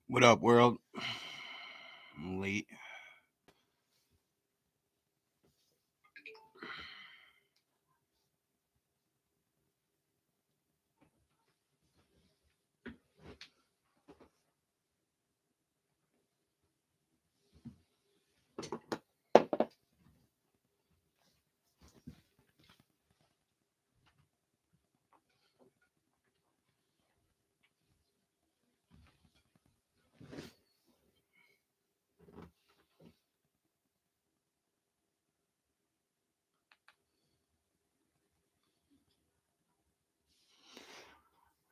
What up, world? I'm late.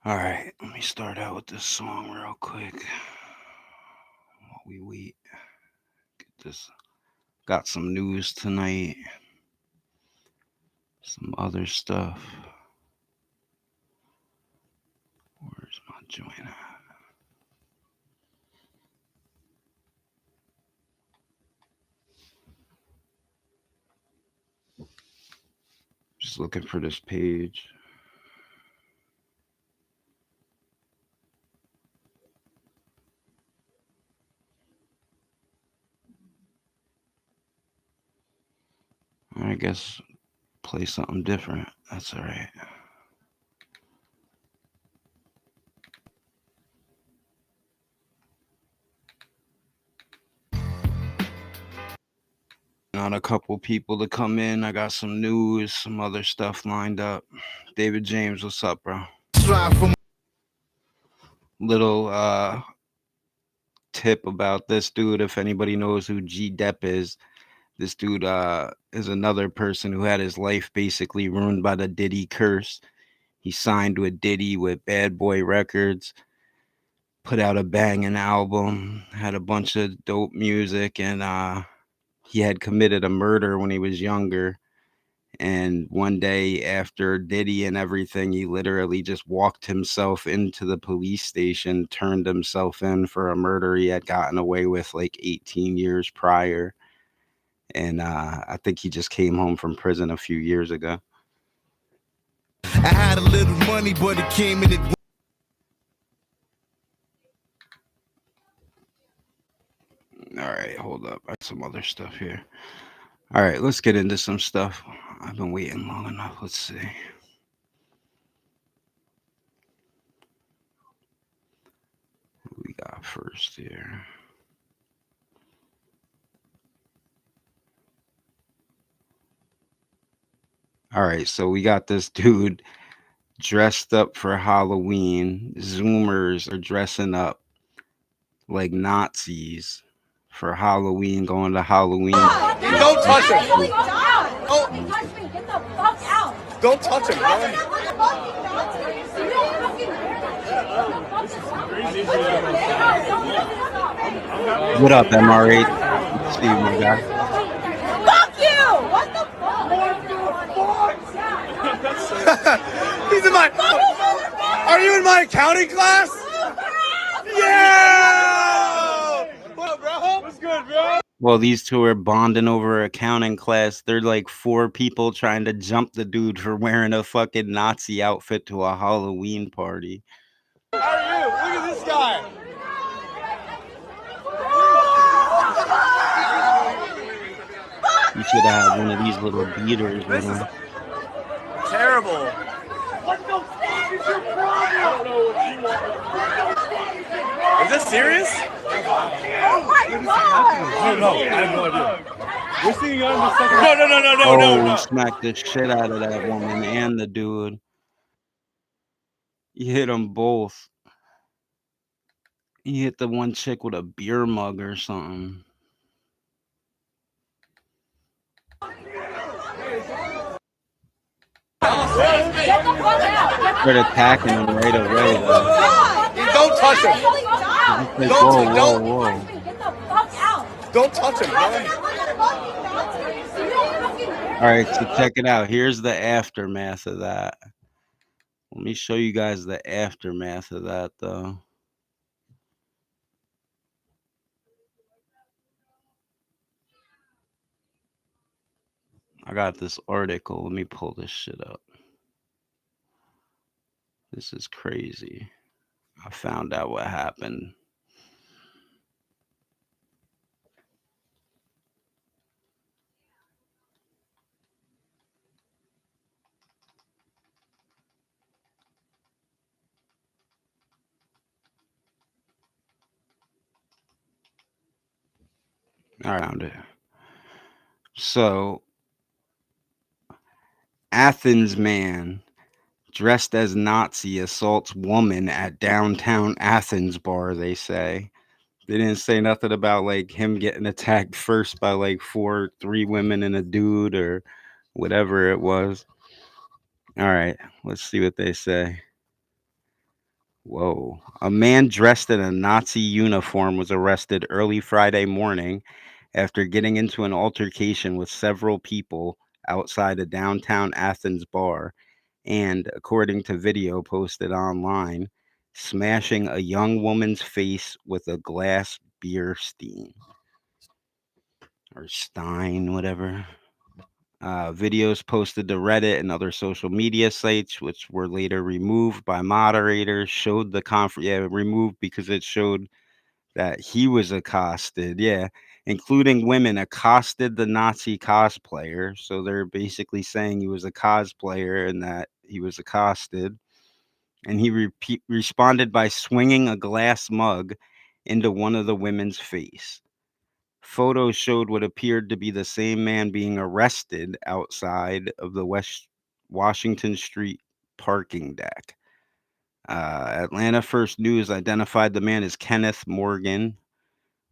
All right, let me start out with this song real quick. While we wait, get this. Got some news tonight. Some other stuff. Where's my joint at? Just looking for this page. I guess play something different. That's all right. Got a couple people to come in. I got some news, some other stuff lined up. David James, what's up, bro? Little tip about this dude, if anybody knows who G Dep is. This dude is another person who had his life basically ruined by the Diddy curse. He signed with Diddy with Bad Boy Records, put out a banging album, had a bunch of dope music, and he had committed a murder when he was younger. And one day after Diddy and everything, he literally just walked himself into the police station, turned himself in for a murder he had gotten away with like 18 years prior. And I think he just came home from prison a few years ago. I had a little money, but it came in it. All right, hold up. I got some other stuff here. All right, let's get into some stuff. I've been waiting long enough. Let's see. What we got first here? All right, so we got this dude dressed up for Halloween. Zoomers are dressing up like Nazis for Halloween, going to Halloween. Don't touch him. Don't touch me. Get the fuck out. Don't touch him, bro. What up, MR8? Steve, my guy. Fuck you! What the fuck? He's in my. Are you in my accounting class? Yeah! What up, bro? What's good, bro? Well, these two are bonding over accounting class. They're like four people trying to jump the dude for wearing a fucking Nazi outfit to a Halloween party. How are you? Look at this guy. You should have had one of these little beaters with him. Terrible. What the fuck is your problem? Is this serious? Oh my god! No, I have no idea. We're seeing on the second. No. He smacked the shit out of that woman and the dude. He hit them both. He hit the one chick with a beer mug or something. Get the fuck out! Started attacking him right away, though. Don't touch him. Like, Don't. whoa. Get the fuck out! Don't touch him, bro. All right, so check it out. Here's the aftermath of that. Let me show you guys the aftermath of that, though. I got this article. Let me pull this shit up. This is crazy. I found out what happened. All right, found it. So, Athens man dressed as Nazi assaults woman at downtown Athens bar, they say. They didn't say nothing about like him getting attacked first by like three women and a dude or whatever it was. All right, let's see what they say. Whoa. A man dressed in a Nazi uniform was arrested early Friday morning after getting into an altercation with several people outside a downtown Athens bar and, according to video posted online, smashing a young woman's face with a glass beer stein or stein, whatever. Videos posted to Reddit and other social media sites, which were later removed by moderators, showed the conference. Yeah, removed because it showed that he was accosted. Yeah, including women accosted the Nazi cosplayer. So they're basically saying he was a cosplayer and that he was accosted. And he responded by swinging a glass mug into one of the women's face. Photos showed what appeared to be the same man being arrested outside of the West Washington Street parking deck. Atlanta First News identified the man as Kenneth Morgan.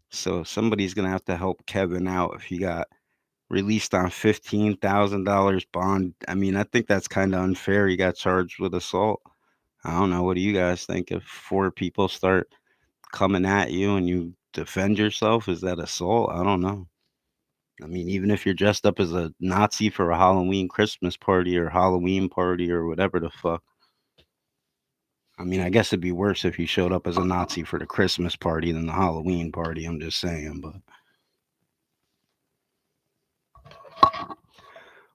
So somebody's gonna have to help Kevin out if he got released on $15,000 bond. I mean, I think that's kind of unfair. He got charged with assault. I don't know. What do you guys think? If four people start coming at you and you defend yourself, is that assault? I don't know. I mean, even if you're dressed up as a Nazi for a Halloween Christmas party or Halloween party or whatever the fuck. I mean, I guess it'd be worse if you showed up as a Nazi for the Christmas party than the Halloween party. I'm just saying, but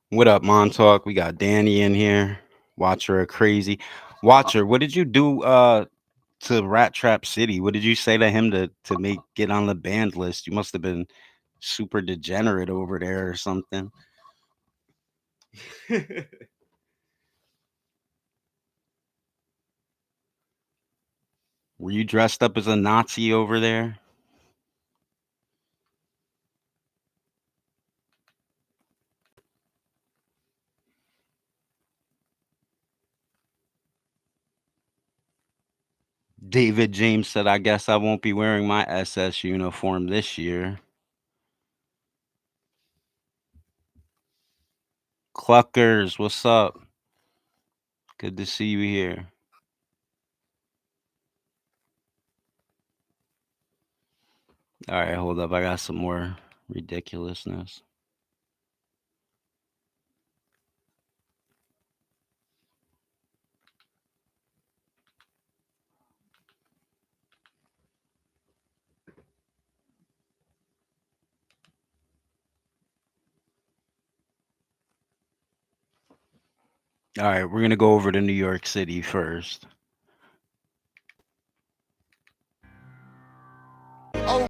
what up, Montauk? We got Danny in here. Watcher a crazy. Watcher, what did you do to Rat Trap City? What did you say to him to make get on the banned list? You must have been super degenerate over there or something. Were you dressed up as a Nazi over there? David James said, I guess I won't be wearing my SS uniform this year. Cluckers, what's up? Good to see you here. All right, hold up. I got some more ridiculousness. All right, we're going to go over to New York City first. Oh.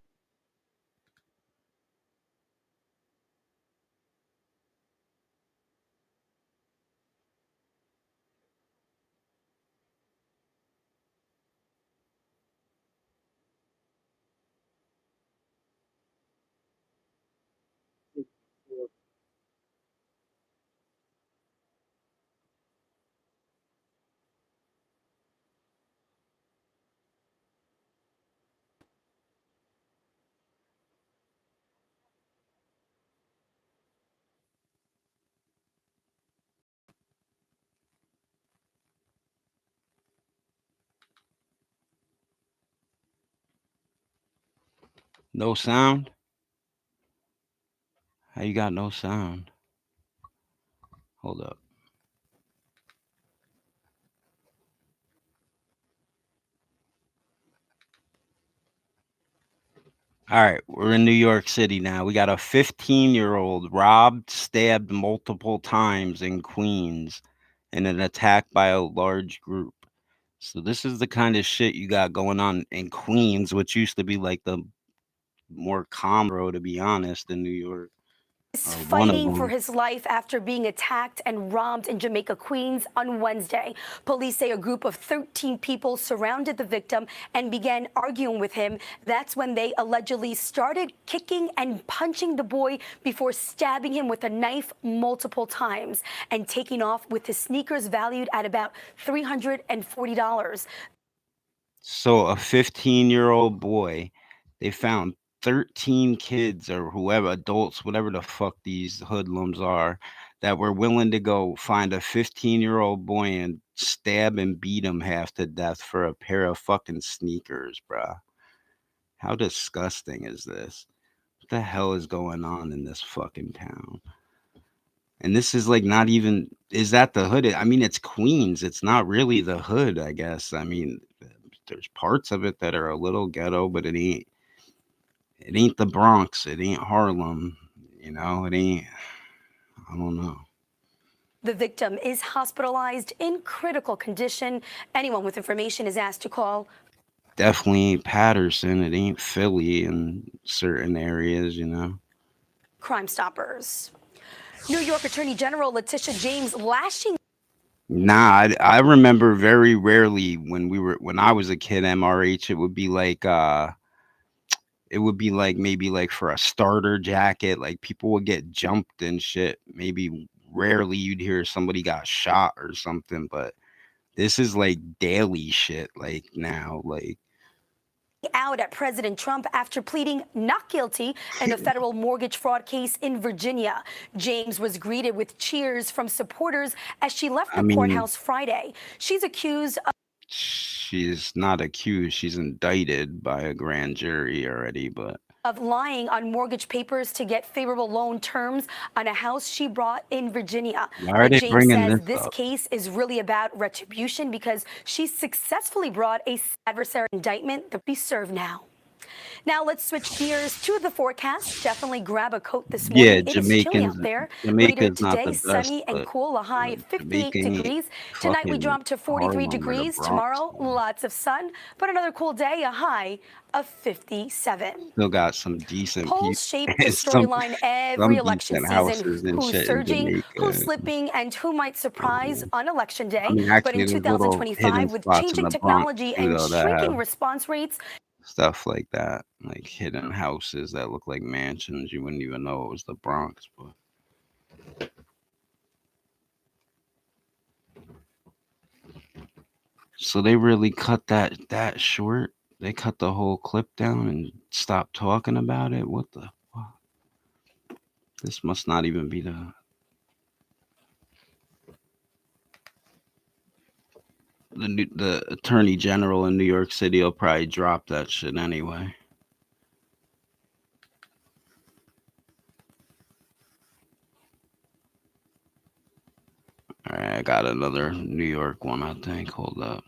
No sound? How you got no sound? Hold up. All right, we're in New York City now. We got a 15-year-old robbed, stabbed multiple times in Queens in an attack by a large group. So this is the kind of shit you got going on in Queens, which used to be like the more calm road, to be honest, in New York. one of Fighting for them. his life after being attacked and robbed in Jamaica, Queens on Wednesday. Police say a group of 13 people surrounded the victim and began arguing with him. That's when they allegedly started kicking and punching the boy before stabbing him with a knife multiple times and taking off with his sneakers valued at about $340. So a 15-year-old boy, they found 13 kids or whoever, adults, whatever the fuck these hoodlums are, that were willing to go find a 15-year-old boy and stab and beat him half to death for a pair of fucking sneakers, bruh. How disgusting is this? What the hell is going on in this fucking town? And this is like not even, is that the hood? I mean, it's Queens. It's not really the hood, I guess. I mean, there's parts of it that are a little ghetto, but it ain't the Bronx. It ain't Harlem. It ain't, I don't know. The victim is hospitalized in critical condition. Anyone with information is asked to call. Definitely ain't Patterson. It ain't Philly in certain areas, Crime Stoppers. New York Attorney General Letitia James lashing. Nah, I remember very rarely when I was a kid, MRH, it would be like maybe like for a starter jacket, like people would get jumped and shit. Maybe rarely you'd hear somebody got shot or something, but this is like daily shit, like now, like Out at President Trump after pleading not guilty in a federal mortgage fraud case in Virginia. James was greeted with cheers from supporters as she left the courthouse Friday. She's accused of. She's not accused. She's indicted by a grand jury already, but of lying on mortgage papers to get favorable loan terms on a house she bought in Virginia. Why are they James bringing says this this up? case is really about retribution because she successfully brought a adversary indictment that be served now. Now let's switch gears to the forecast. Definitely grab a coat this morning. Yeah, It is chilly out there. Later Jamaica's not today, the best, sunny and but cool, a high 58 Jamaica ain't degrees. Tonight we fucking drop to 43 Harlem or the degrees. Bronx. Tomorrow, lots of sun, but another cool day, a high of 57. Still got some decent people. Polls shape the some storyline every election decent season. houses and Who's shit in surging, Jamaica. who's slipping, and who might surprise on election day. I mean, But actually, in there's little hidden 2025, with spots in changing the Bronx technology too, and though, that shrinking have response rates, stuff like that, like hidden houses that look like mansions. You wouldn't even know it was the Bronx, but so they really cut that short. They cut the whole clip down and stopped talking about it. What the fuck? This must not even be the attorney general in New York City will probably drop that shit anyway. All right, I got another New York one, I think. Hold up.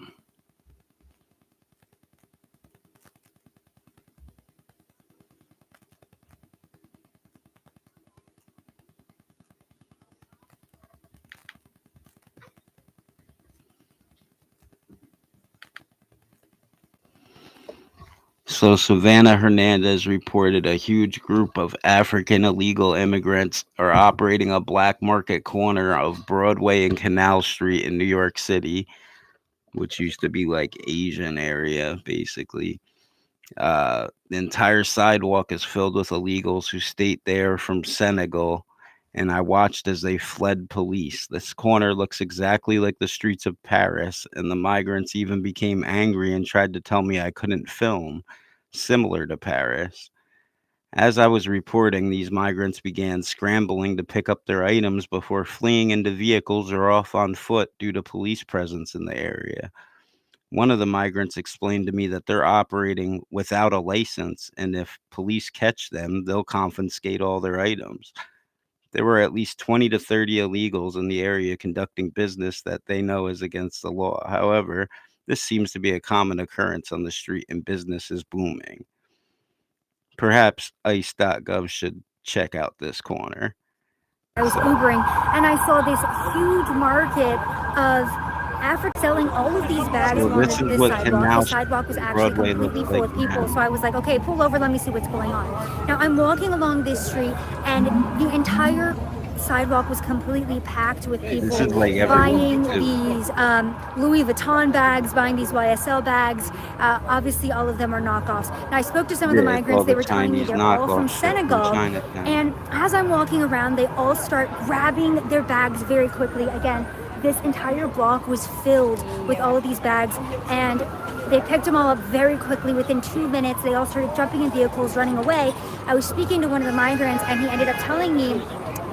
So Savannah Hernandez reported a huge group of African illegal immigrants are operating a black market corner of Broadway and Canal Street in New York City, which used to be like Asian area, basically. The entire sidewalk is filled with illegals who state they are from Senegal, and I watched as they fled police. This corner looks exactly like the streets of Paris, and the migrants even became angry and tried to tell me I couldn't film, similar to Paris. As I was reporting, these migrants began scrambling to pick up their items before fleeing into vehicles or off on foot due to police presence in the area. One of the migrants explained to me that they're operating without a license, and if police catch them, they'll confiscate all their items. There were at least 20 to 30 illegals in the area conducting business that they know is against the law. However, this seems to be a common occurrence on the street and business is booming. Perhaps ICE.gov should check out this corner. I was Ubering and I saw this huge market of after selling all of these bags So along this is this what sidewalk, Canal the sidewalk was Street, actually Broadway completely looks full like of people. now. So I was like, okay, pull over, let me see what's going on. Now I'm walking along this street, and the entire sidewalk was completely packed with people This is like everywhere buying too. these Louis Vuitton bags, buying these YSL bags. Obviously, all of them are knockoffs. Now, I spoke to some of the Yeah, it's all migrants. They the were telling me Chinese they're all knockoff from shit from Senegal. Chinatown. And as I'm walking around, they all start grabbing their bags very quickly. Again, this entire block was filled with all of these bags, and they picked them all up very quickly. Within 2 minutes, they all started jumping in vehicles, running away. I was speaking to one of the migrants, and he ended up telling me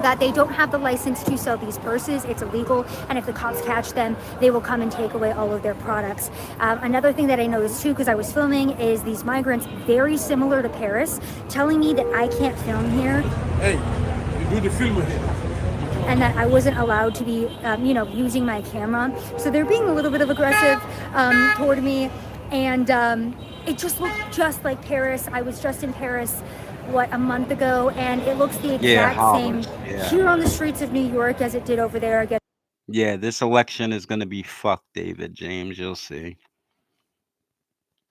that they don't have the license to sell these purses. It's illegal, and if the cops catch them, they will come and take away all of their products. Another thing that I noticed too, because I was filming, is these migrants, very similar to Paris, telling me that I can't film here. Hey, you do the film with him. And that I wasn't allowed to be, using my camera. So they're being a little bit of aggressive toward me, and it just looked just like Paris. I was just in Paris, a month ago, and it looks the exact same here on the streets of New York as it did over there. Again. Yeah, this election is gonna be fucked, David James. You'll see.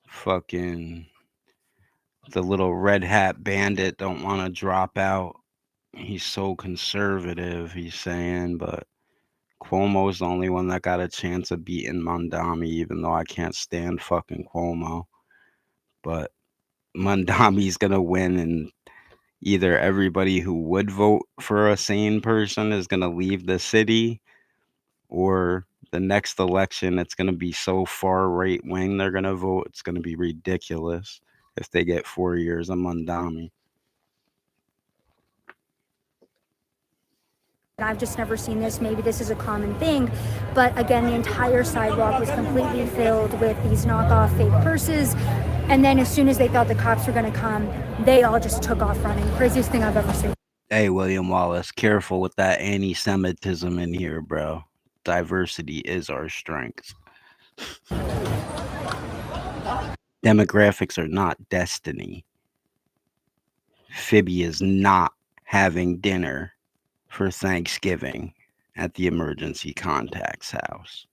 Fucking the little red hat bandit don't want to drop out. He's so conservative, he's saying, but Cuomo's the only one that got a chance of beating Mondami, even though I can't stand fucking Cuomo. But Mondami's gonna win, and either everybody who would vote for a sane person is gonna leave the city, or the next election it's gonna be so far right wing they're gonna vote. It's gonna be ridiculous if they get 4 years of Mondami. I've just never seen this. Maybe this is a common thing, but again, the entire sidewalk was completely filled with these knockoff fake purses. And then as soon as they thought the cops were going to come, they all just took off running. Craziest thing I've ever seen. Hey, William Wallace, careful with that anti-Semitism in here, bro. Diversity is our strength. Demographics are not destiny. Phoebe is not having dinner for Thanksgiving at the emergency contact's house.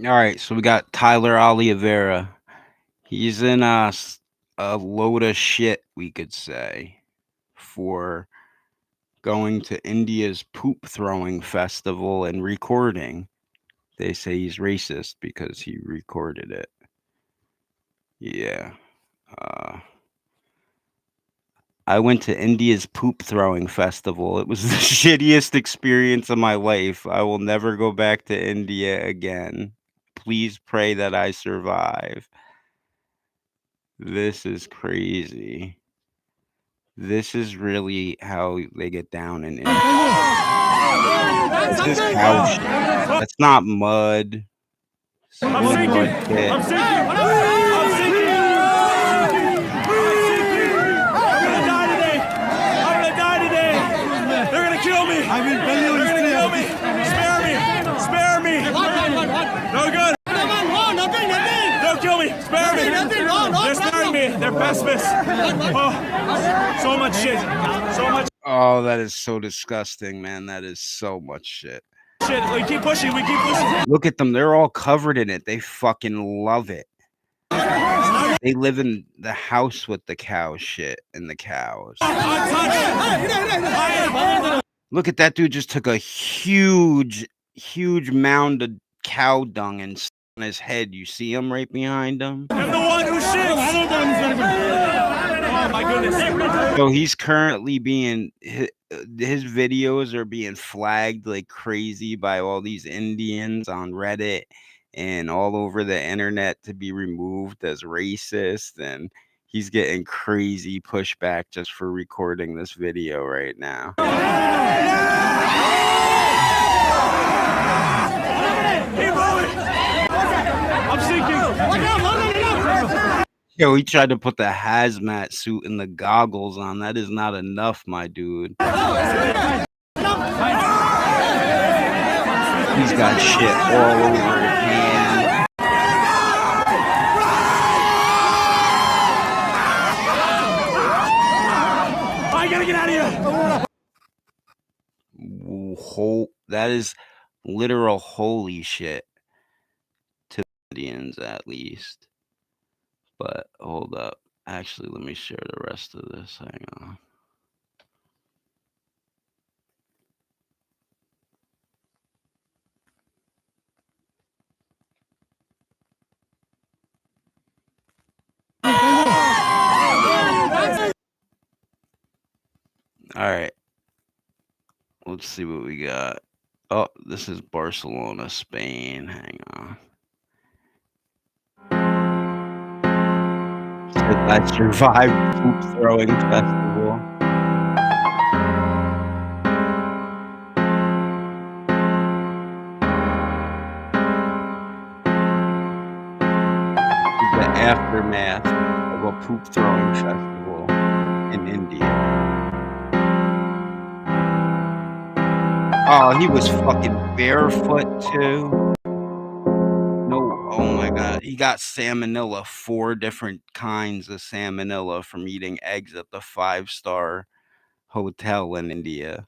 All right, so we got Tyler Oliveira. He's in a load of shit, we could say, for going to India's poop throwing festival and recording. They say he's racist because he recorded it. Yeah. I went to India's poop throwing festival. It was the shittiest experience of my life. I will never go back to India again. Please pray that I survive. This is crazy. This is really how they get down in India. This is cow shit. That's not mud. I'm sinking. I'm sinking. I'm sinking. I'm gonna die today. I'm gonna die today. They're gonna kill me. I will tell you. They're gonna kill me. Spare me. Spare me. No good. Don't kill me. Spare me. They're sparing me. They're pacifists. Oh, so much shit. So much. Oh, that is so disgusting, man. That is so much shit. Shit. We keep pushing. We keep pushing. Look at them. They're all covered in it. They fucking love it. They live in the house with the cow shit and the cows. Look at that dude just took a huge mound of cow dung and stuck on his head. You see him right behind him? I'm the one who shits. Oh my goodness. So he's currently being, his videos are being flagged like crazy by all these Indians on Reddit and all over the internet to be removed as racist, and he's getting crazy pushback just for recording this video right now. I'm sinking. Yo, he tried to put the hazmat suit and the goggles on. That is not enough, my dude. He's got shit all over his hand. I gotta get out of here. That is literal holy shit to Indians, at least. But hold up. Actually, let me share the rest of this. Hang on. All right. Let's see what we got. Oh, this is Barcelona, Spain. Hang on. So that's your vibe poop throwing festival. The aftermath of a poop throwing festival in India. Oh, he was fucking barefoot too. No, oh my god. He got salmonella, 4 different kinds of salmonella from eating eggs at the 5-star hotel in India.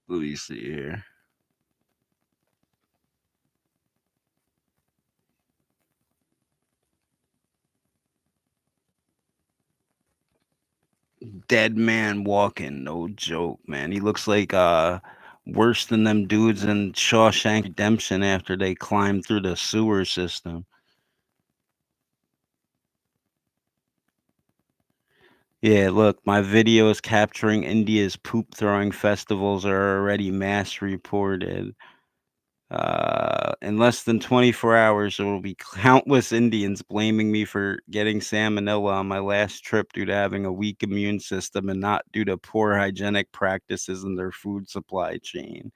Let me see here. Dead man walking, no joke, man. He looks like worse than them dudes in Shawshank Redemption after they climbed through the sewer system. Yeah, look, my videos capturing India's poop throwing festivals are already mass reported. In less than 24 hours, there will be countless Indians blaming me for getting salmonella on my last trip due to having a weak immune system and not due to poor hygienic practices in their food supply chain.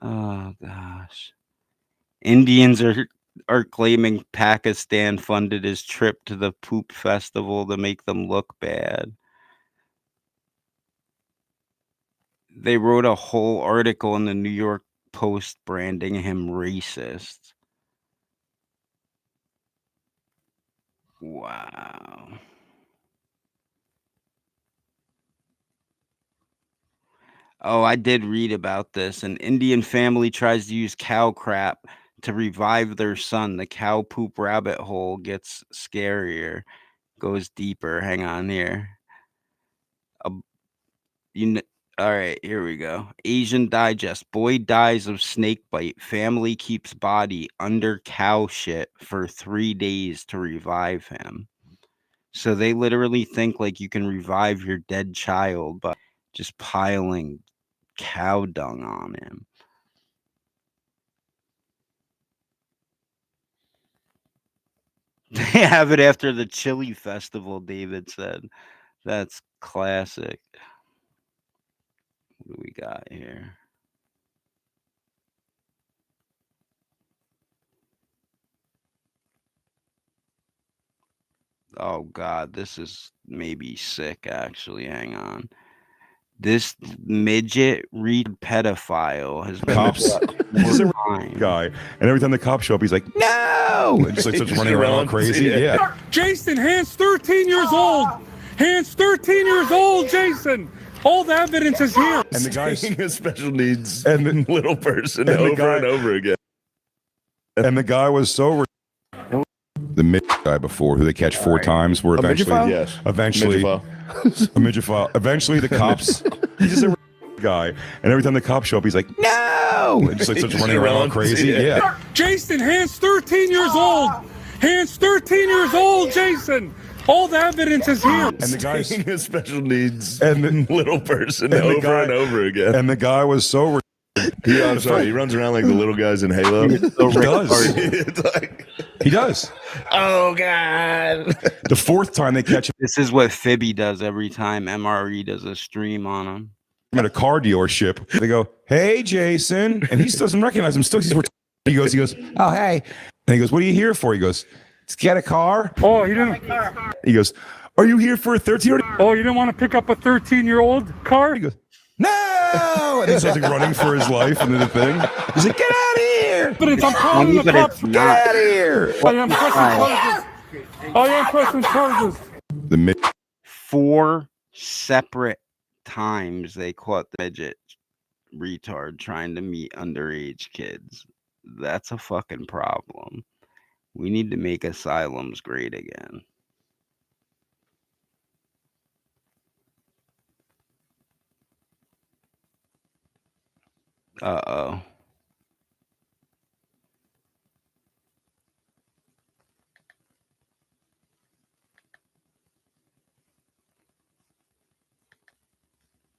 Oh, gosh. Indians are claiming Pakistan funded his trip to the poop festival to make them look bad. They wrote a whole article in the New York Post branding him racist. Wow. Oh, I did read about this. An Indian family tries to use cow crap to revive their son. The cow poop rabbit hole gets scarier, goes deeper. Hang on here. All right, here we go. Asian Digest. Boy dies of snake bite. Family keeps body under cow shit for 3 days to revive him. So they literally think like you can revive your dead child by just piling cow dung on him. They have it after the chili festival, David said. That's classic. What do we got here? Oh God, this is maybe sick actually. Hang on. This midget pedophile has been Cops. He's a guy, and every time the cops show up, he's like, "No!" and just like starts running around all crazy. Yeah. Jason, Hans 13 years old. Hans 13 years old, Jason. All the evidence is here. And the guy's a special needs and little person over and over again. And the guy was so the midget guy before, who they catch 4 times, where eventually, Yes. eventually, a midget file. Eventually, the cops. He's just a guy, and every time the cops show up, he's like, "No!" and just like starts running around all crazy. Yeah. Jason, Hans 13 years old. Hans 13 years old, Jason. All the evidence is here. And the guy's a special needs and the little person and the over guy- and over again. And the guy was so. I'm sorry, he runs around like the little guys in Halo. He does. It's like, He does. oh god. The 4th time they catch him This is what Fibby does every time MRE does a stream on him. at a car dealership. They go, "Hey, Jason," and he still doesn't recognize him. Still, he goes, "Oh, hey," and he goes, "What are you here for?" He goes, "To get a car." Oh, you didn't. He goes, "Are you here for a 13-year-old?" Oh, you didn't want to pick up a 13-year-old car? He goes, "No!" And he starts like running for his life into the thing. He's like, "Get out of here! But I'm calling the But cops. it's Get not. out of here!" I am pressing charges. I am pressing charges. The mid 4 separate times they caught the midget retard trying to meet underage kids. That's a fucking problem. We need to make asylums great again. Uh-oh.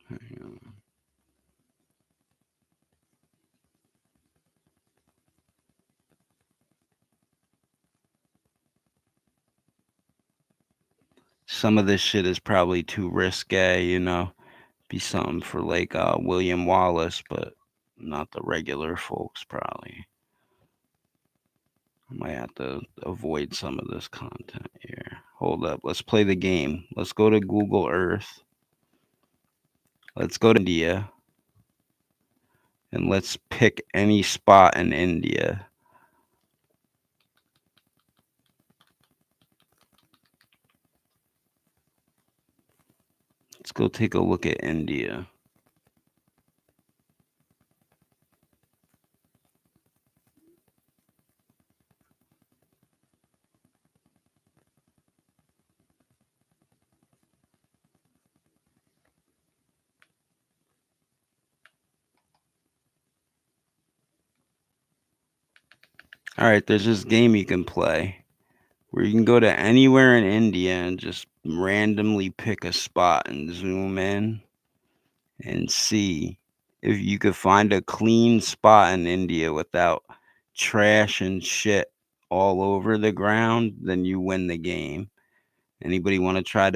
Hang on. Some of this shit is probably too risque, you know. Be something for like William Wallace, but not the regular folks probably. I might have to avoid some of this content here. Hold up. Let's play the game. Let's go to Google Earth. Let's go to India. And let's pick any spot in India. Let's go take a look at India. All right, there's this game you can play where you can go to anywhere in India and just randomly pick a spot and zoom in and see if you could find a clean spot in India without trash and shit all over the ground, then you win the game. Anybody want to try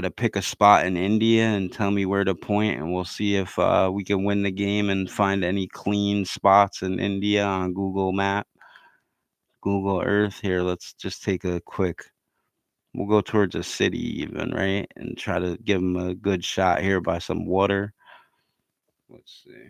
to pick a spot in India and tell me where to point, and we'll see if we can win the game and find any clean spots in India on Google Map, Google Earth. Here, let's just take a quick. We'll go towards a city even, right? And try to give them a good shot here by some water. Let's see.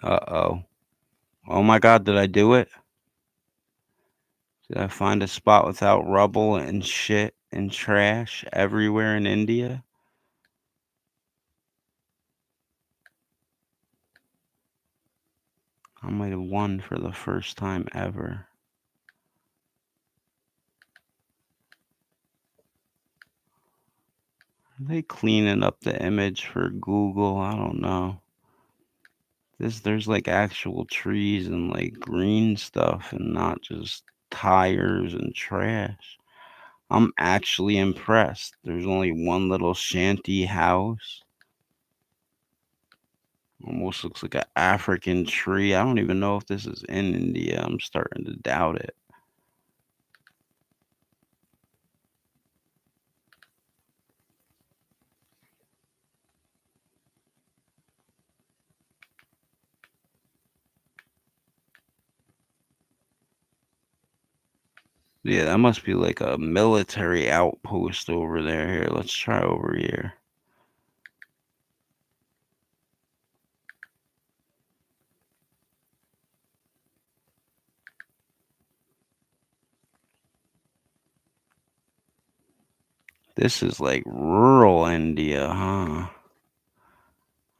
Uh-oh. Oh my God, did I do it? Did I find a spot without rubble and shit and trash everywhere in India? I might have won for the first time ever. Are they cleaning up the image for Google? I don't know. There's like actual trees and like green stuff and not just tires and trash. I'm actually impressed. There's only one little shanty house. Almost looks like an African tree. I don't even know if this is in India. I'm starting to doubt it. Yeah, that must be like a military outpost over there. Here, let's try over here. This is like rural India, huh?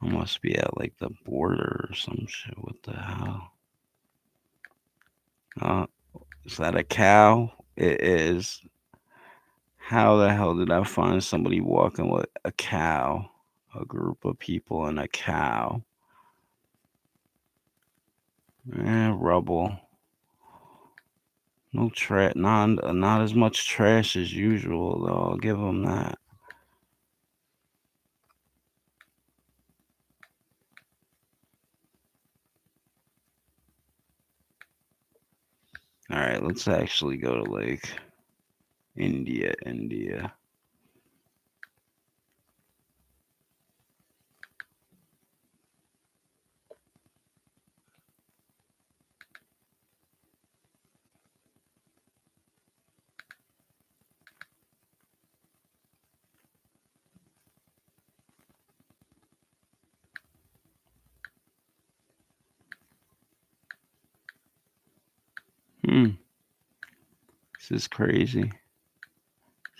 I must be at like the border or some shit. What the hell? Uh, is that a cow? It is. How the hell did I find somebody walking with a cow? A group of people and a cow. Rubble. No trash. Not as much trash as usual though. I'll give them that. All right, let's actually go to like India. This is crazy.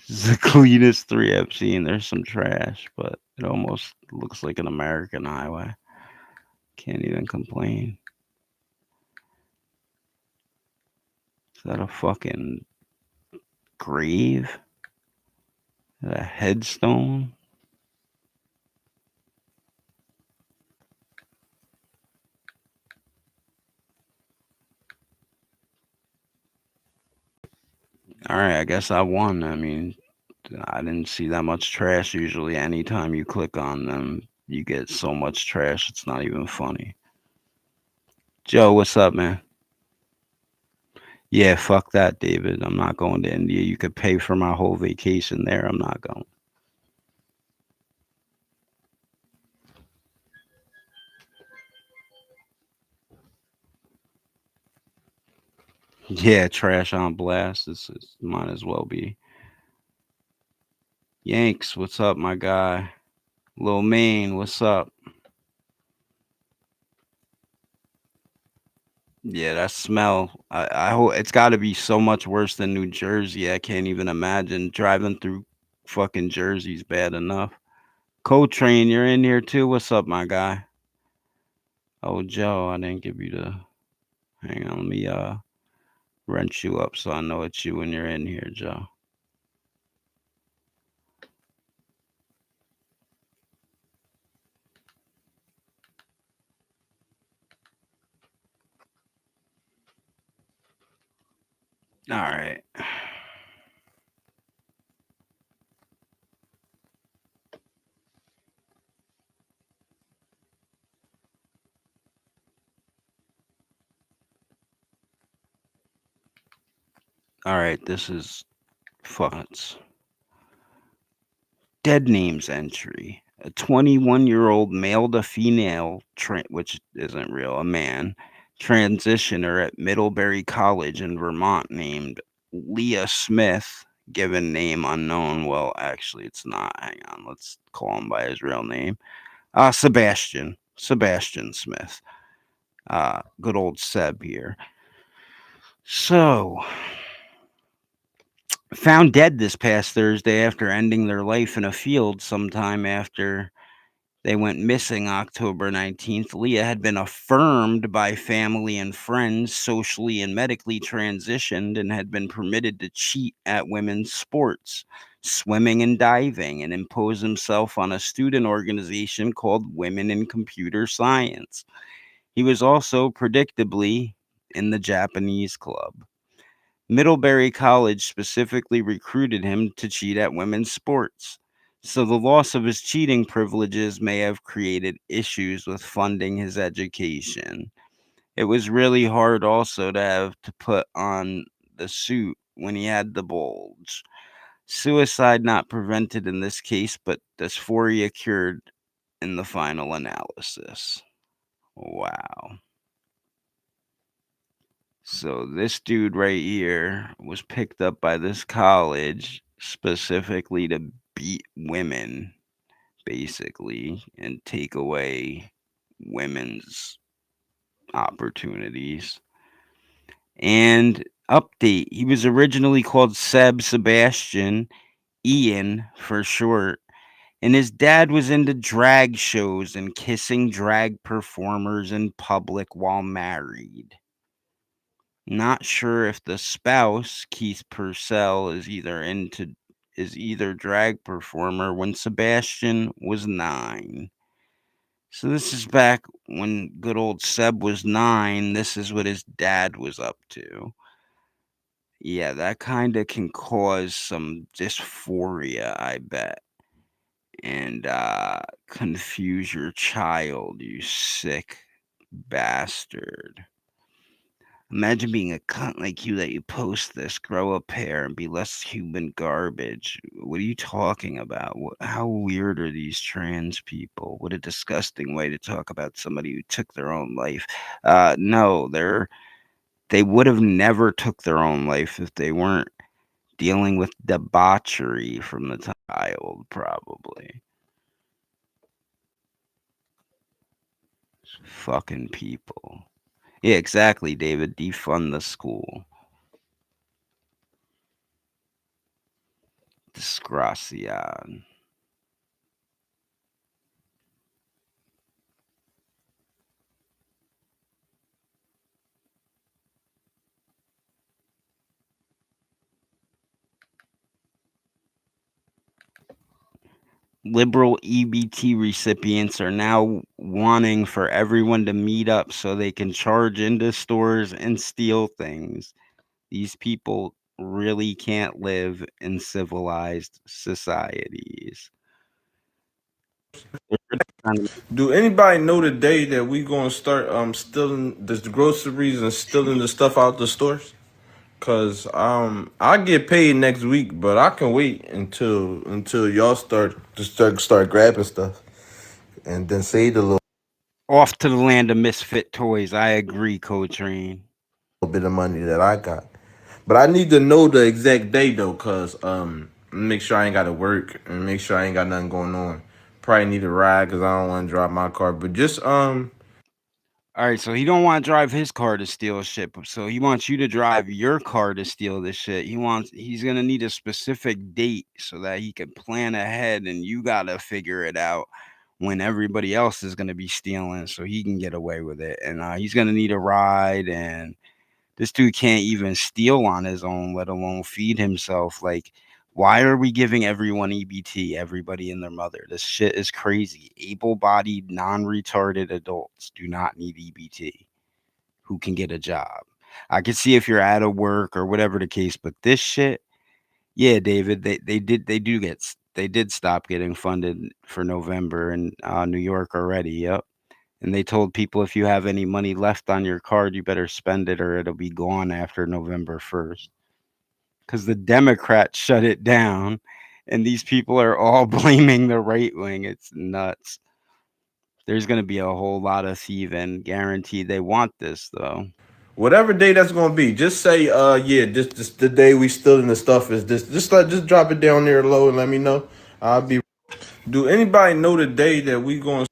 This is the cleanest 3 I've seen. There's some trash, but it almost looks like an American highway. Can't even complain. Is that a fucking grave? Is that a headstone? All right, I guess I won. I mean, I didn't see that much trash. Usually, anytime you click on them, you get so much trash, it's not even funny. Joe, what's up, man? Yeah, fuck that, David. I'm not going to India. You could pay for my whole vacation there. I'm not going. Yeah, trash on blast. This might as well be. Yanks, what's up, my guy? Lil Maine, what's up? Yeah, that smell. I hope it's got to be so much worse than New Jersey. I can't even imagine driving through fucking Jersey's bad enough. Coltrane, you're in here too. What's up, my guy? Oh, Joe, I didn't give you the. Hang on, let me wrench you up so I know it's you when you're in here, Joe. All right. All right, this is nuts. Dead names entry. A 21-year-old male to female, which isn't real, a man, transitioner at Middlebury College in Vermont named Leah Smith, given name unknown. Well, actually, it's not. Hang on. Let's call him by his real name. Sebastian Smith. Good old Seb here. So, found dead this past Thursday after ending their life in a field sometime after they went missing October 19th. Leah had been affirmed by family and friends, socially and medically transitioned, and had been permitted to cheat at women's sports, swimming and diving, and impose himself on a student organization called Women in Computer Science. He was also, predictably, in the Japanese club. Middlebury College specifically recruited him to cheat at women's sports. So the loss of his cheating privileges may have created issues with funding his education. It was really hard also to have to put on the suit when he had the bulge. Suicide not prevented in this case, but dysphoria cured in the final analysis. Wow. So this dude right here was picked up by this college specifically to beat women, basically, and take away women's opportunities. And update, he was originally called Sebastian. Ian for short, and his dad was into drag shows and kissing drag performers in public while married. Not sure if the spouse, Keith Purcell, is either drag performer when Sebastian was 9. So this is back when good old Seb was 9. This is what his dad was up to. Yeah, that kind of can cause some dysphoria, I bet. And confuse your child, you sick bastard. Imagine being a cunt like you that you post this, grow a pair, and be less human garbage. What are you talking about? How weird are these trans people? What a disgusting way to talk about somebody who took their own life. No, they would have never took their own life if they weren't dealing with debauchery from the child, probably. Fucking people. Yeah, exactly, David. Defund the school. Desgraciado. Liberal EBT recipients are now wanting for everyone to meet up so they can charge into stores and steal things. These people really can't live in civilized societies. Do anybody know the day that we gonna start stealing the groceries and stealing the stuff out the stores? Cause I get paid next week, but I can wait until y'all start grabbing stuff, and then save the little Off to the land of misfit toys. I agree, Coltrane. bit of money that I got. But I need to know the exact day though, cause make sure I ain't got to work and make sure I ain't got nothing going on. Probably need a ride cause I don't want to drive my car. But just All right, so he don't want to drive his car to steal shit, so he wants you to drive your car to steal this shit. He's gonna need a specific date so that he can plan ahead, and you gotta figure it out when everybody else is gonna be stealing, so he can get away with it. And he's gonna need a ride, and this dude can't even steal on his own, let alone feed himself. Like, why are we giving everyone EBT, everybody and their mother? This shit is crazy. Able-bodied, non-retarded adults do not need EBT who can get a job. I can see if you're out of work or whatever the case, but this shit, yeah, David, they did stop getting funded for November in New York already. Yep. And they told people if you have any money left on your card, you better spend it or it'll be gone after November 1st. Because the Democrats shut it down, and these people are all blaming the right wing. It's nuts. There's going to be a whole lot of thieving, guaranteed. They want this, though. whatever day that's gonna be, just say yeah, this the day we stealing the stuff is this. Just drop it down there low and let me know. I'll be. Do anybody know the day that we gonna?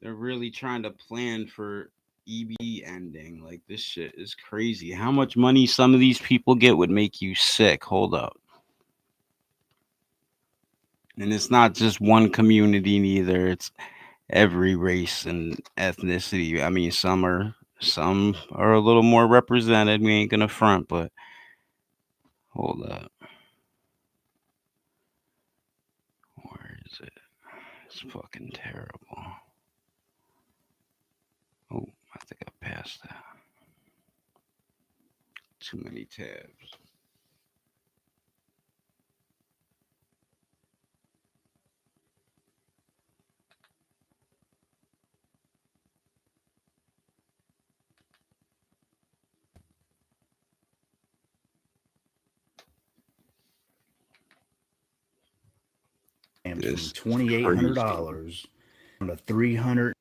They're really trying to plan for EB ending. Like, this shit is crazy. How much money some of these people get would make you sick. Hold up. And it's not just one community neither. It's every race and ethnicity. I mean, some are a little more represented. We ain't gonna front, but hold up. Where is it? It's fucking terrible. Oh, I think I passed that. Too many tabs. This $2,800 to 300.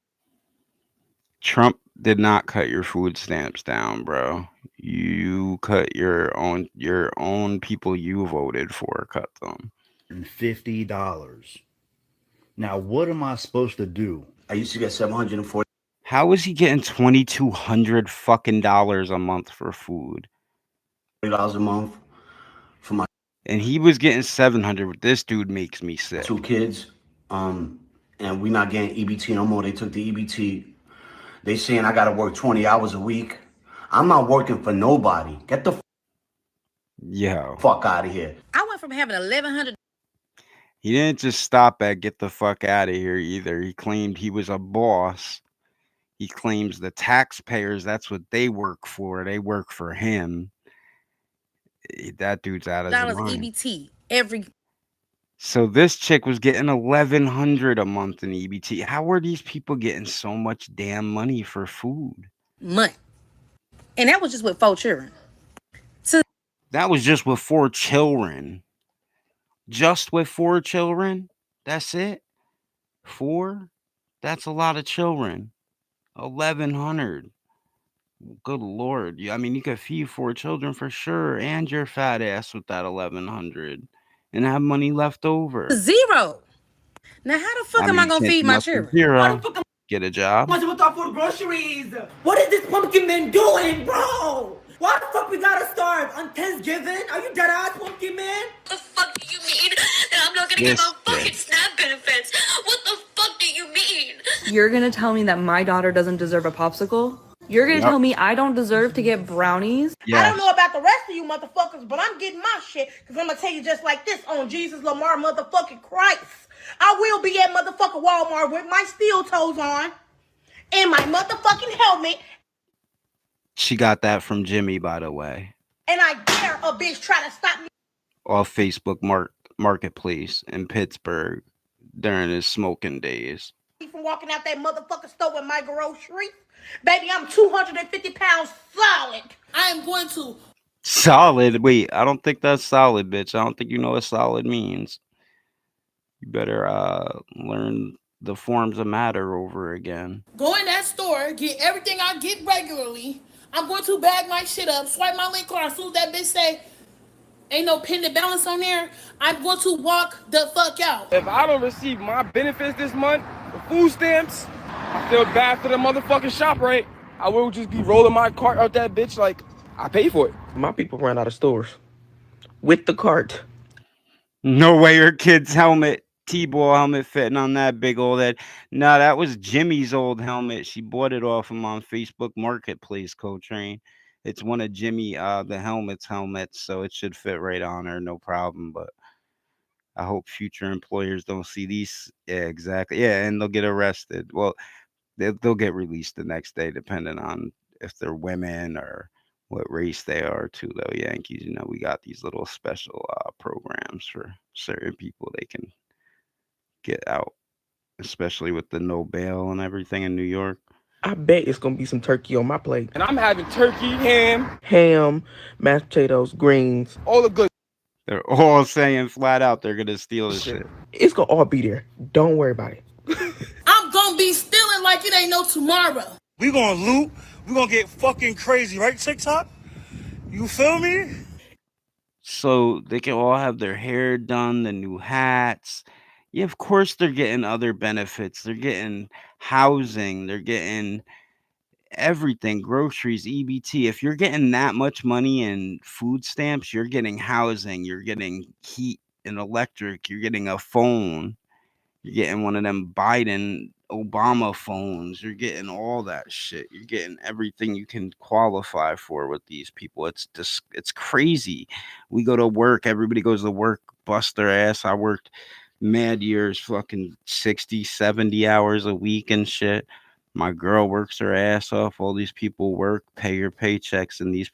Trump did not cut your food stamps down, bro. You cut your own people you voted for cut them. $50. Now, what am I supposed to do? I used to get $740. How is he getting $2,200 fucking dollars a month for food? $40 a month for my And he was getting 700. This dude makes me sick. 2 kids. And we not getting EBT no more. They took the EBT. They saying I gotta work 20 hours a week. I'm not working for nobody. Get the fuck out of here. I went from having 1,100. He didn't just stop at get the fuck out of here either. He claimed he was a boss. He claims the taxpayers, that's what they work for. They work for him. That dude's out of his mind. EBT every. So this chick was getting $1,100 a month in EBT. How are these people getting so much damn money for food? Month. And that was just with 4 children. That was just with 4 children. Just with 4 children? That's it? 4? That's a lot of children. 1,100. Good Lord. I mean, you could feed 4 children for sure, and your fat ass with that 1,100 and have money left over. 0. Now, how the fuck am I gonna feed my children? 0. Get a job. What's with all for groceries? What is this pumpkin man doing, bro? Why the fuck we gotta starve on Thanksgiving? Are you dead ass, pumpkin man? What the fuck do you mean that I'm not gonna get my fucking SNAP benefits? What the fuck do you mean? You're gonna tell me that my daughter doesn't deserve a popsicle? You're gonna tell me I don't deserve to get brownies? I don't know about the rest of you motherfuckers, but I'm getting my shit. Cause I'm gonna tell you just like this on Jesus Lamar motherfucking Christ. I will be at motherfucking Walmart with my steel toes on and my motherfucking helmet. She got that from Jimmy, by the way. And I dare a bitch try to stop me Off Facebook Marketplace in Pittsburgh during his smoking days. from walking out that motherfucking store with my groceries. Baby, I'm 250 pounds solid. I am going to. Solid? Wait, I don't think that's solid, bitch. I don't think you know what solid means. You better learn the forms of matter over again. Go in that store, get everything I get regularly. I'm going to bag my shit up, swipe my link card. As soon as that bitch say, ain't no pending balance on there, I'm going to walk the fuck out. If I don't receive my benefits this month, the food stamps, I feel bad for the motherfucking shop, right? I will just be rolling my cart out that bitch like I pay for it. My people ran out of stores with the cart. No way her kid's helmet, T-ball helmet fitting on that big old head. No, that was Jimmy's old helmet. She bought it off him on Facebook Marketplace, Co-Train. It's one of Jimmy, the helmets, so it should fit right on her, no problem. But I hope future employers don't see these. Yeah, exactly. Yeah, and they'll get arrested. Well, they'll get released the next day, depending on if they're women or what race they are, too. Though Yankees, you know, we got these little special programs for certain people. They can get out, especially with the no bail and everything in New York. I bet it's gonna be some turkey on my plate. And I'm having turkey, ham, mashed potatoes, greens, all the good. They're all saying flat out they're gonna steal this shit. It's gonna all be there. Don't worry about it. I'm gonna be stealing like it ain't no tomorrow. We gonna loot. We gonna get fucking crazy, right, TikTok? You feel me? So they can all have their hair done, the new hats. Yeah, of course they're getting other benefits. They're getting housing. They're getting everything, groceries, EBT. If you're getting that much money in food stamps, you're getting housing. You're getting heat and electric. You're getting a phone. You're getting one of them Biden, Obama phones. You're getting all that shit. You're getting everything you can qualify for with these people. It's crazy. We go to work. Everybody goes to work, bust their ass. I worked mad years, fucking 60, 70 hours a week and shit. My girl works her ass off. All these people work, pay your paychecks, and these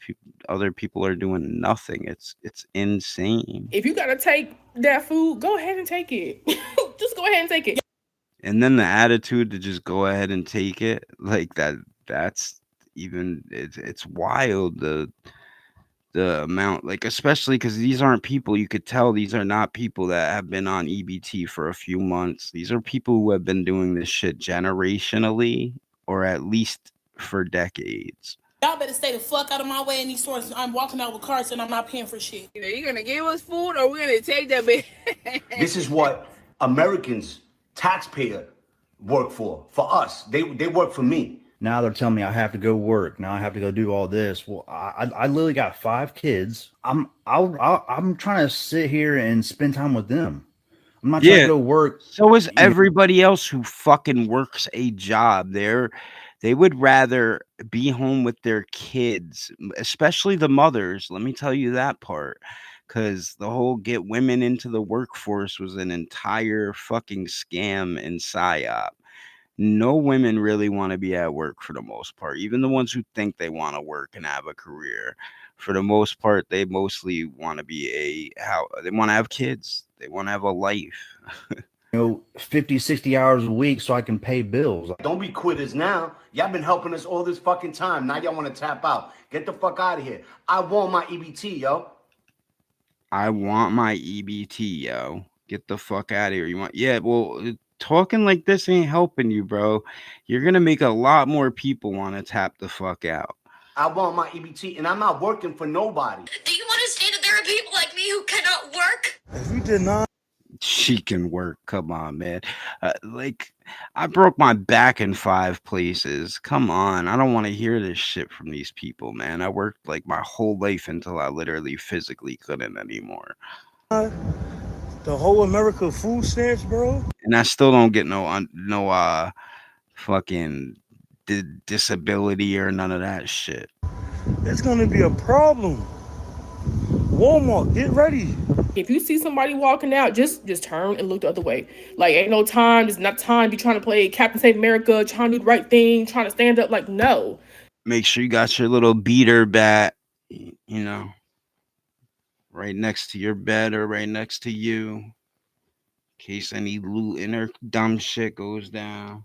other people are doing nothing. It's insane. If you gotta take that food, go ahead and take it. Just go ahead and take it. And then the attitude to just go ahead and take it, like that's even it's wild. The amount, like, especially because these aren't people, you could tell these are not people that have been on EBT for a few months. These are people who have been doing this shit generationally, or at least for decades. Y'all better stay the fuck out of my way in these stores. I'm walking out with carts and I'm not paying for shit. Either you're gonna give us food or we're gonna take that bit. This is what Americans, taxpayer, work for us. They work for me. Now they're telling me I have to go work. Now I have to go do all this. Well, I literally got 5 kids. I'm trying to sit here and spend time with them. I'm not trying to go work. So is everybody else who fucking works a job. They would rather be home with their kids, especially the mothers. Let me tell you that part. Because the whole get women into the workforce was an entire fucking scam and psyop. No women really want to be at work for the most part. Even the ones who think they want to work and have a career, for the most part, they mostly want to be they want to have kids. They want to have a life. 50, 60 hours a week so I can pay bills. Don't be quitters now. Y'all been helping us all this fucking time. Now y'all want to tap out. Get the fuck out of here. I want my EBT, yo. I want my EBT, yo. Get the fuck out of here. You want? Yeah, well, talking like this ain't helping you, bro. You're gonna make a lot more people want to tap the fuck out. I want my EBT, and I'm not working for nobody. Do you understand that there are people like me who cannot work? If you did not. She can work. Come on, man. Like, I broke my back in 5 places. Come on. I don't want to hear this shit from these people, man. I worked like my whole life until I literally physically couldn't anymore. The whole America food stamps, bro. And I still don't get no fucking disability or none of that shit. It's gonna be a problem. Walmart, get ready. If you see somebody walking out, just turn and look the other way. Like, ain't no time. It's not time to be trying to play Captain Save America, trying to do the right thing, trying to stand up. Like, no. Make sure you got your little beater bat, you know, right next to your bed or right next to you, in case any looting or dumb shit goes down.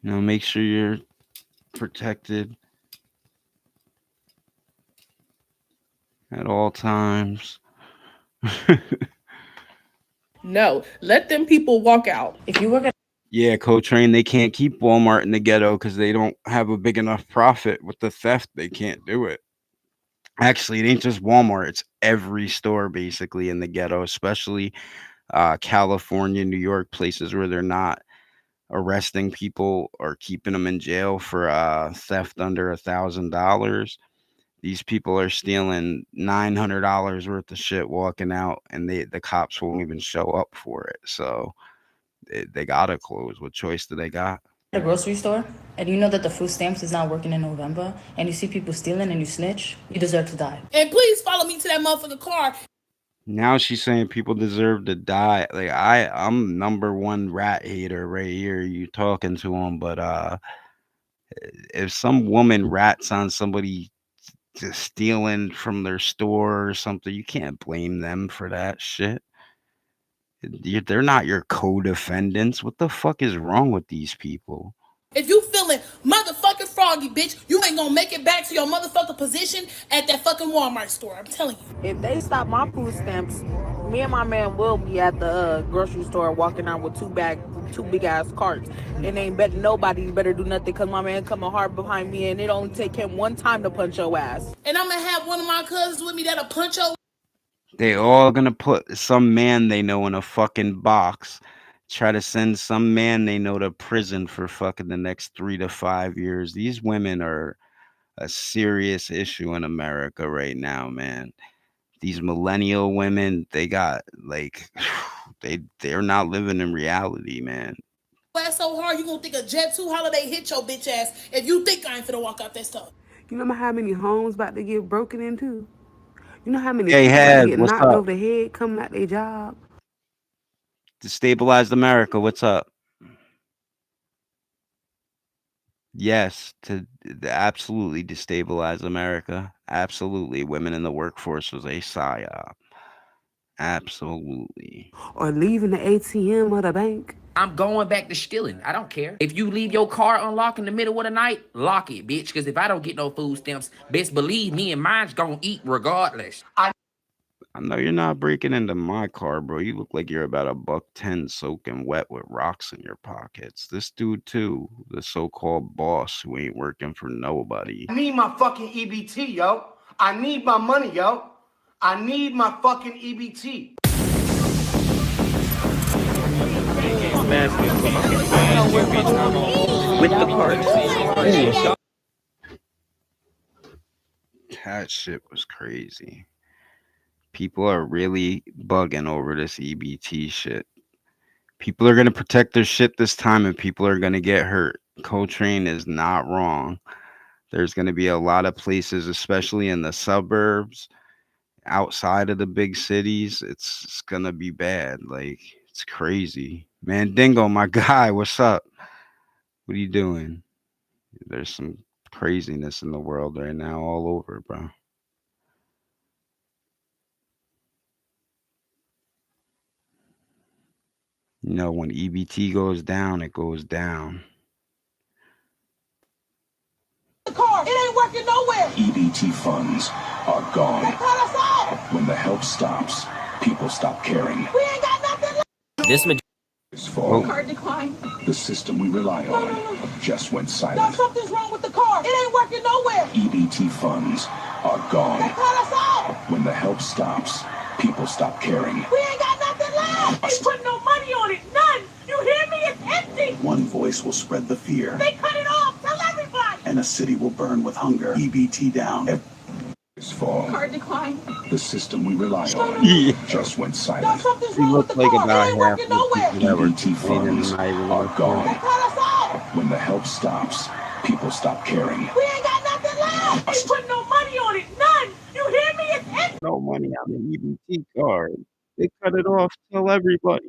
You know, make sure you're protected at all times. No, let them people walk out. If you work at Yeah, Co-Train, they can't keep Walmart in the ghetto because they don't have a big enough profit with the theft. They can't do it. Actually, it ain't just Walmart. It's every store basically in the ghetto, especially California, New York, places where they're not arresting people or keeping them in jail for theft under $1,000. These people are stealing $900 worth of shit walking out, and the cops won't even show up for it. So they gotta close. What choice do they got? a grocery store and you know that the food stamps is not working in November and you see people stealing and you snitch, you deserve to die. And please follow me to that motherfucking car. Now she's saying people deserve to die. Like I'm #1 rat hater right here. You talking to him, but if some woman rats on somebody just stealing from their store or something, you can't blame them for that shit. They're not your co-defendants. What the fuck is wrong with these people? If you feeling motherfucking froggy, bitch, you ain't gonna make it back to your motherfucking position at that fucking Walmart store. I'm telling you. If they stop my food stamps, me and my man will be at the grocery store walking out with two big ass carts. And ain't bet nobody better do nothing because my man coming hard behind me and it only take him one time to punch your ass. And I'm gonna have one of my cousins with me that'll punch your. They all gonna put some man they know in a fucking box. Try to send some man they know to prison for fucking the next 3 to 5 years. These women are a serious issue in America right now, man. These millennial women, they got like they're not living in reality, man. Ass so hard you gonna think a Jet 2 holiday hit your bitch ass if you think I ain't finna walk out that stuff. You know how many homes about to get broken into? You know how many Hey, people Head, get what's knocked up? over the head coming out their job? Destabilized America, what's up? Yes, to absolutely destabilize America. Absolutely. Women in the workforce was a psyop. Absolutely. Or leaving the ATM or the bank? I'm going back to stealing. I don't care. If you leave your car unlocked in the middle of the night, lock it, bitch. Because if I don't get no food stamps, best believe me and mine's gonna eat regardless. I know you're not breaking into my car, bro. You look like you're about $110 soaking wet with rocks in your pockets. This dude too, the so-called boss who ain't working for nobody. I need my fucking EBT, yo. I need my money, yo. I need my fucking EBT. With the parts. That shit was crazy. People are really bugging over this EBT shit. People are going to protect their shit this time and people are going to get hurt. Coltrane is not wrong. There's going to be a lot of places, especially in the suburbs, outside of the big cities. It's going to be bad. Like, it's crazy. Man, Dingo, my guy, what's up? What are you doing? There's some craziness in the world right now all over, bro. You know, when EBT goes down, it goes down. Car. It ain't working nowhere. EBT funds are gone. They cut us off. When the help stops, people stop caring. We ain't got nothing left. This Is fall. Card decline. The system we rely on just went No, silent. something's wrong with the car. It ain't working nowhere. EBT funds are gone. They cut us off. When the help stops, people stop caring. We ain't got nothing left. Ain't putting no money on it. None. You hear me? It's empty. One voice will spread the fear, They cut it off. Tell everybody. and a city will burn with hunger. EBT down. Is fall. Card decline. The system we rely on just went No, silent. something's He wrong with looked the like car. about It ain't half working of the nowhere. people that were EBT funds not even are on gone. They cut us off. When the help stops, people stop caring. We ain't got nothing left. Ain't putting no money on it. None. You hear me? It's empty. No money on the EBT card. They cut it off. Tell everybody.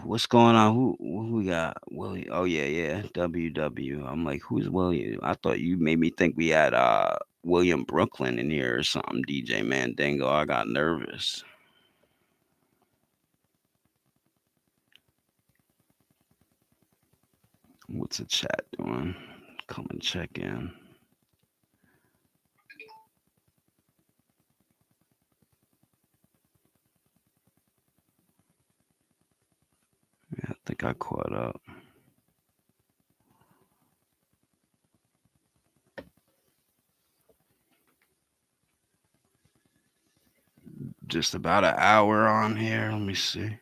What's going on? Who we got? Willie. Oh yeah. WW. I'm like, who's William? I thought you made me think we had William Brooklyn in here or something. DJ Mandingo. I got nervous. What's the chat doing? Come and check in. Yeah, I think I caught up. Just about an hour on here. Let me see. If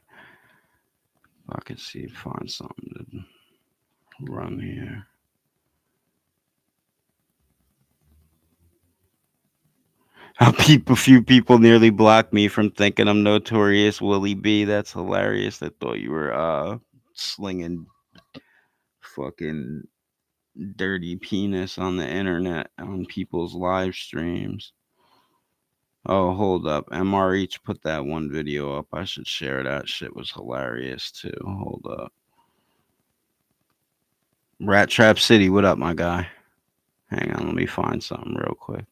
I can find something to run here. A few people nearly blocked me from thinking I'm Notorious Willie B. That's hilarious. They thought you were slinging fucking dirty penis on the internet on people's live streams. Oh, hold up. MRH put that one video up. I should share that. Shit was hilarious too. Hold up. Rat Trap City, what up, my guy? Hang on, let me find something real quick.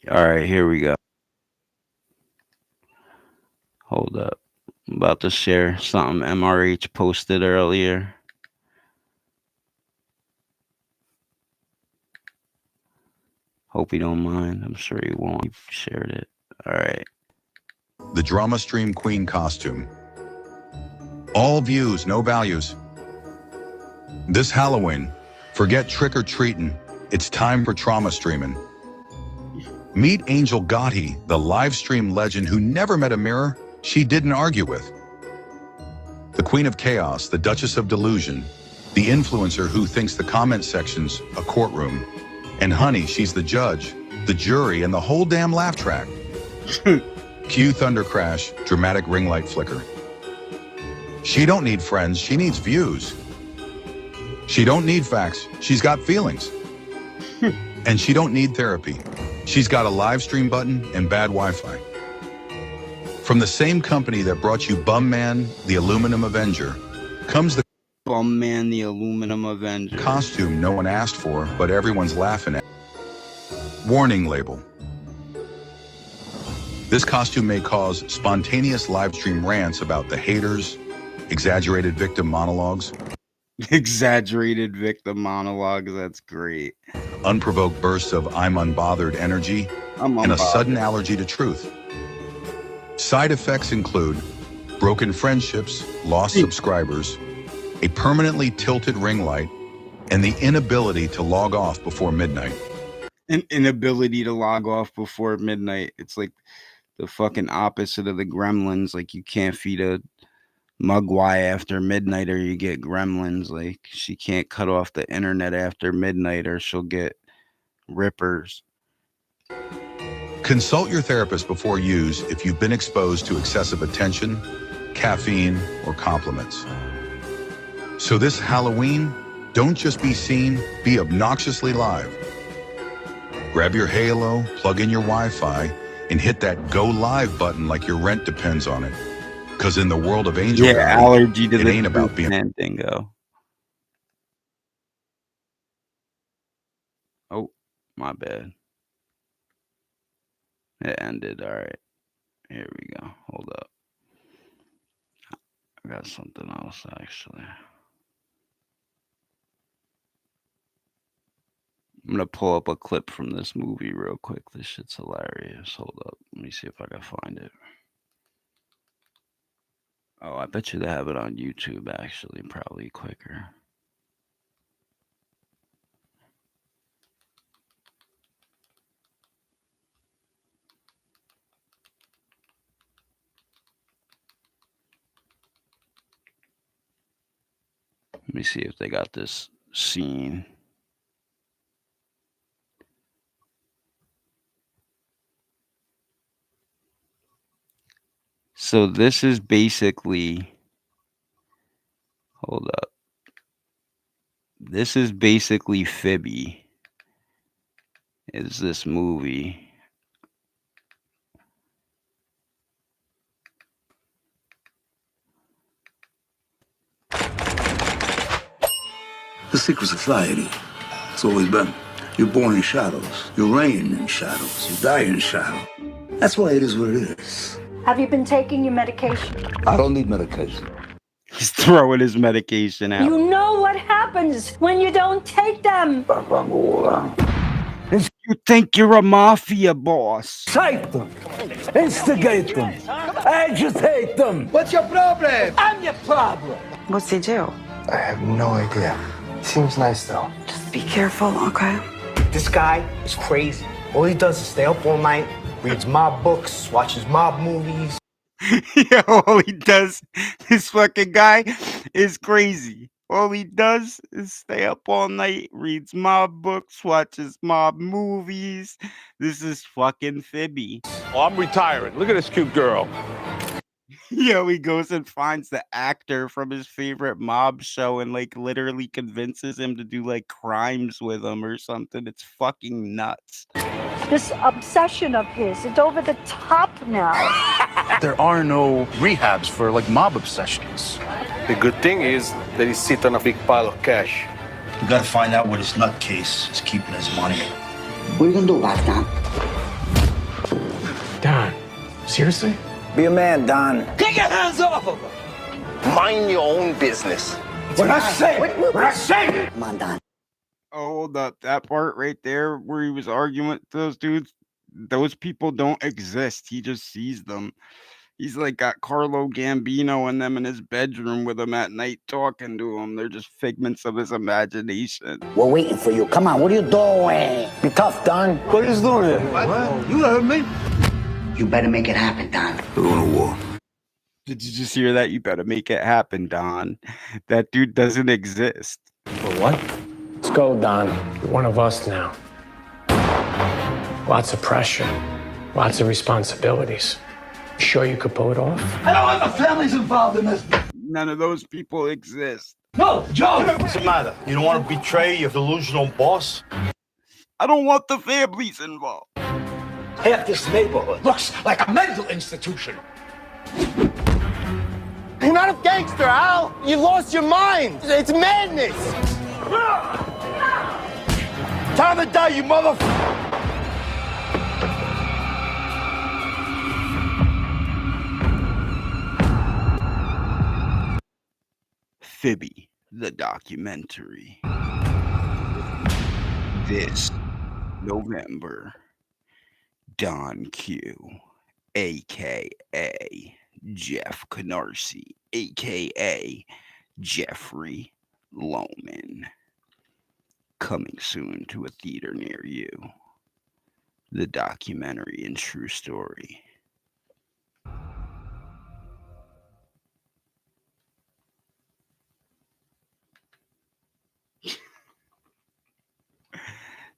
All right, here we go. Hold up. I'm about to share something MRH posted earlier. Hope you don't mind. I'm sure you won't. You've shared it. All right. The Drama Stream Queen costume. All views, no values. This Halloween, forget trick-or-treating. It's time for trauma streaming. Meet Angel Gotti, the live stream legend who never met a mirror she didn't argue with. The Queen of Chaos, the Duchess of Delusion, the influencer who thinks the comment section's a courtroom. And honey, she's the judge, the jury, and the whole damn laugh track. Cue thunder crash, dramatic ring light flicker. She don't need friends, she needs views. She don't need facts, she's got feelings. And she don't need therapy. She's got a live stream button and bad Wi-Fi. From the same company that brought you Bum Man, the Aluminum Avenger, comes the Bum Man, the Aluminum Avenger costume no one asked for, but everyone's laughing at. Warning label. This costume may cause spontaneous live stream rants about the haters, exaggerated victim monologues. Exaggerated victim monologues. That's great. Unprovoked bursts of I'm unbothered energy, and a sudden allergy to truth. Side effects include broken friendships, lost subscribers, a permanently tilted ring light, and the inability to log off before midnight. An inability to log off before midnight. It's like the fucking opposite of the gremlins. Like you can't feed a mugwai after midnight or you get gremlins. Like she can't cut off the internet after midnight or she'll get rippers. Consult your therapist before use if you've been exposed to excessive attention, caffeine, or compliments. So this Halloween, don't just be seen, be obnoxiously live. Grab your Halo, plug in your Wi-Fi, and hit that go live button like your rent depends on it. Because in the world of Angel Valley, allergy to it the ain't about being Mandingo. Oh, my bad. It ended. All right. Here we go. Hold up. I got something else, actually. I'm going to pull up a clip from this movie real quick. This shit's hilarious. Hold up. Let me see if I can find it. Oh, I bet you they have it on YouTube, actually. Probably quicker. Let me see if they got this scene. So this is basically, hold up. This is basically Phoebe. Is this movie? The secret society. It's always been. You're born in shadows. You reign in shadows. You die in shadow. That's why it is what it is. Have you been taking your medication? I don't need medication. He's throwing his medication out. You know what happens when you don't take them. You think you're a mafia boss. Excite them. Instigate them. Agitate them. What's your problem? I'm your problem. What's he do? I have no idea. Seems nice though. Just be careful, okay? This guy is crazy. All he does is stay up all night, reads mob books, watches mob movies. Yeah, all he does, this fucking guy is crazy. All he does is stay up all night, reads mob books, watches mob movies. This is fucking Phoebe. Oh, I'm retiring. Look at this cute girl. Yo, he goes and finds the actor from his favorite mob show and like literally convinces him to do like crimes with him or something. It's fucking nuts. This obsession of his, it's over the top now. There are no rehabs for like mob obsessions. The good thing is that he's sitting on a big pile of cash. We gotta find out where this nutcase is keeping his money. What are you gonna do about it, Don? Don, seriously? Be a man, Don. Take your hands off of him! Mind your own business. What I say! Come on, Don. Oh, hold up. That part right there where he was arguing with those dudes, those people don't exist. He just sees them. He's like got Carlo Gambino and them in his bedroom with him at night talking to him. They're just figments of his imagination. We're waiting for you. Come on, what are you doing? Be tough, Don. What are you doing here? What? You heard me. You better make it happen, Don. We're going to war. Did you just hear that? You better make it happen, Don. That dude doesn't exist. For what? Let's go, Don. You're one of us now. Lots of pressure. Lots of responsibilities. You sure you could pull it off? I don't want the families involved in this. None of those people exist. No, Joe! What's the matter? You don't want to betray your delusional boss? I don't want the families involved. Half this neighborhood looks like a mental institution. You're not a gangster, Al. You lost your mind. It's madness. Time to die, you motherfucker. Phoebe. the documentary. This November, Don Q, a.k.a. Jeff Canarsie, a.k.a. Jeffrey Loman. Coming soon to a theater near you. The documentary and true story.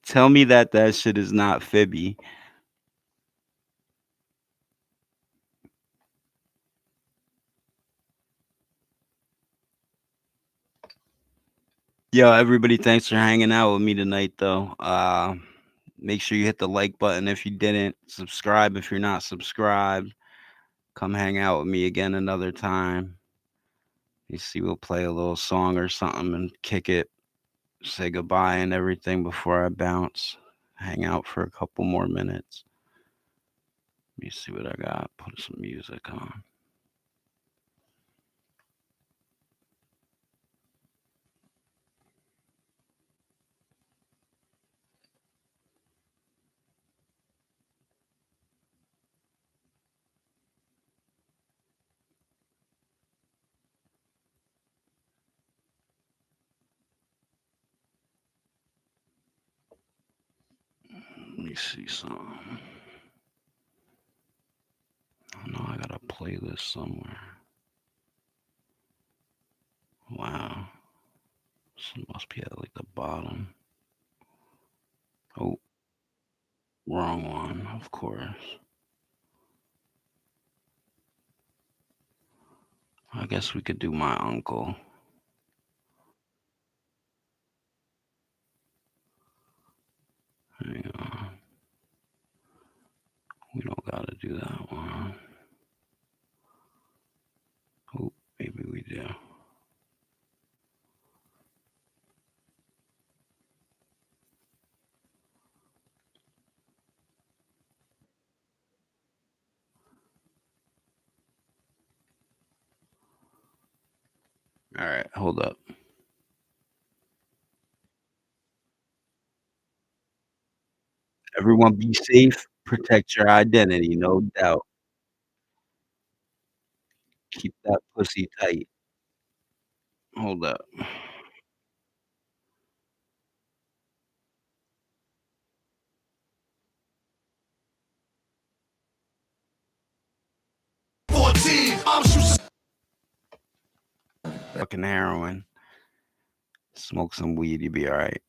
Tell me that shit is not fibby. Yo, everybody, thanks for hanging out with me tonight, though. Make sure you hit the like button if you didn't. Subscribe if you're not subscribed. Come hang out with me again another time. You see, we'll play a little song or something and kick it. Say goodbye and everything before I bounce. Hang out for a couple more minutes. Let me see what I got. Put some music on. Let me see some. Oh no, I gotta play this somewhere. Wow. This must be at like the bottom. Oh, wrong one, of course. I guess we could do my uncle. Hang on. We don't gotta do that one. Oh, maybe we do. All right, hold up. Everyone be safe. Protect your identity, no doubt. Keep that pussy tight. Hold up. Fucking heroin. Smoke some weed, you be all right.